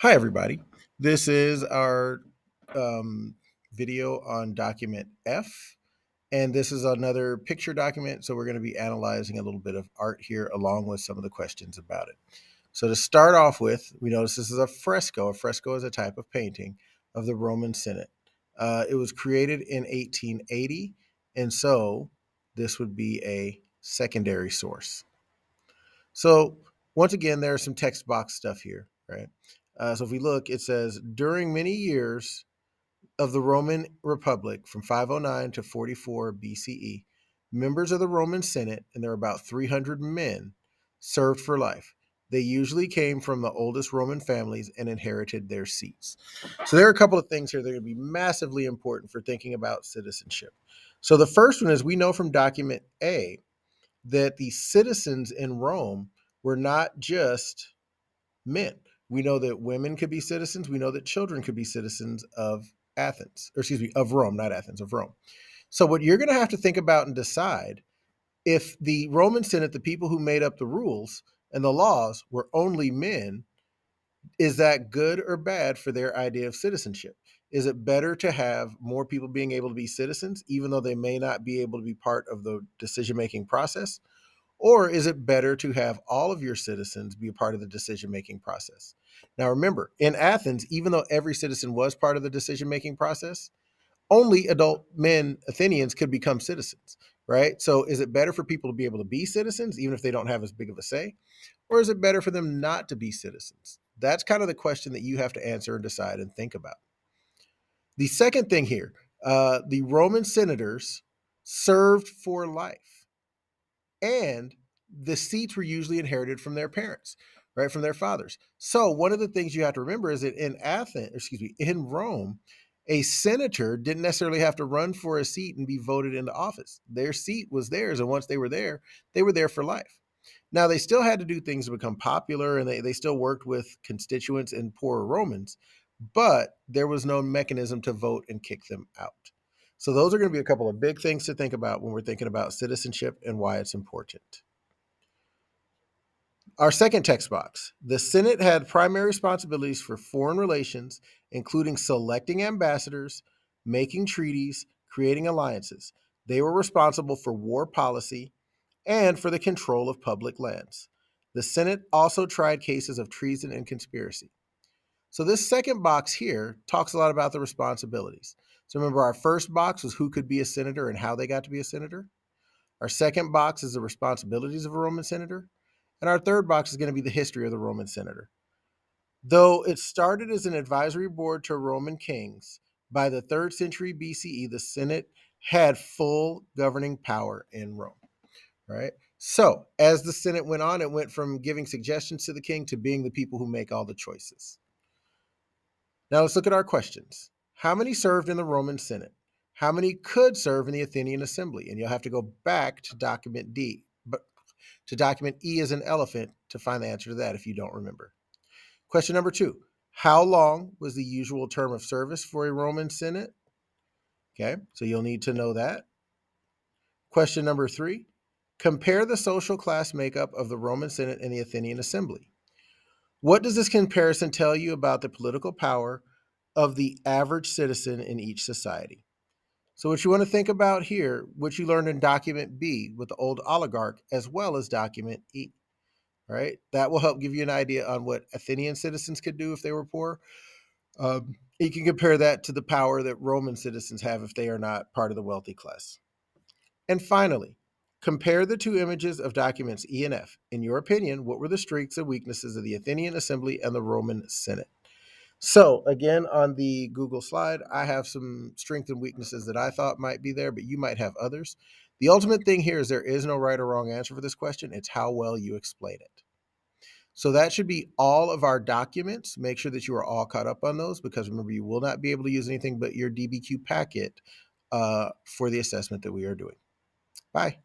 Hi, everybody. This is our um, video on document F, and this is another picture document. So we're going to be analyzing a little bit of art here along with some of the questions about it. So to start off with, we notice this is a fresco. A fresco is a type of painting of the Roman Senate. It was created in 1880, and so this would be a secondary source. So once again, there's some text box stuff here, right? So if we look, it says during many years of the Roman Republic from 509 to 44 BCE, members of the Roman Senate, and there are about 300 men, served for life. They usually came from the oldest Roman families and inherited their seats. So there are a couple of things here that are going to be massively important for thinking about citizenship. So the first one is we know from document A that the citizens in Rome were not just men. We know that women could be citizens. We know that children could be citizens of Athens, or excuse me, of Rome, not Athens, of Rome. So, what you're going to have to think about and decide if the Roman Senate, the people who made up the rules and the laws, were only men, is that good or bad for their idea of citizenship? Is it better to have more people being able to be citizens, even though they may not be able to be part of the decision making process? Or is it better to have all of your citizens be a part of the decision making process? Now, remember, in Athens, even though every citizen was part of the decision making process, only adult men, Athenians, could become citizens, right? So, is it better for people to be able to be citizens, even if they don't have as big of a say? Or is it better for them not to be citizens? That's kind of the question that you have to answer and decide and think about. The second thing here, the Roman senators served for life, and the seats were usually inherited from their parents, right, from their fathers. So one of the things you have to remember is that in Athens, excuse me, in Rome, a senator didn't necessarily have to run for a seat and be voted into office. Their seat was theirs, and once they were there for life. Now they still had to do things to become popular, and they still worked with constituents and poorer Romans, but there was no mechanism to vote and kick them out. So those are going to be a couple of big things to think about when we're thinking about citizenship and why it's important. Our second text box. The Senate had primary responsibilities for foreign relations, including selecting ambassadors, making treaties, creating alliances. They were responsible for war policy and for the control of public lands. The Senate also tried cases of treason and conspiracy. So this second box here talks a lot about the responsibilities. So remember, our first box was who could be a senator and how they got to be a senator. Our second box is the responsibilities of a Roman senator. And our third box is going to be the history of the Roman senator. Though it started as an advisory board to Roman kings, by the 3rd century BCE, the Senate had full governing power in Rome, right? So as the Senate went on, it went from giving suggestions to the king to being the people who make all the choices. Now let's look at our questions. How many served in the Roman Senate? How many could serve in the Athenian assembly? And you'll have to go back to document D, but to document E as an elephant to find the answer to that if you don't remember. Question number 2. How long was the usual term of service for a Roman Senate? Okay, so you'll need to know that. Question number 3. Compare the social class makeup of the Roman Senate and the Athenian assembly. What does this comparison tell you about the political power of the average citizen in each society? So, what you want to think about here, what you learned in document B with the old oligarch, as well as document E, right? That will help give you an idea on what Athenian citizens could do if they were poor. You can compare that to the power that Roman citizens have if they are not part of the wealthy class. And finally, compare the two images of documents E and F. In your opinion, what were the strengths and weaknesses of the Athenian assembly and the Roman Senate? So again, on the Google slide, I have some strengths and weaknesses that I thought might be there, but you might have others. The ultimate thing here is there is no right or wrong answer for this question. It's how well you explain it. So that should be all of our documents. Make sure that you are all caught up on those because remember, you will not be able to use anything but your DBQ packet for the assessment that we are doing. Bye.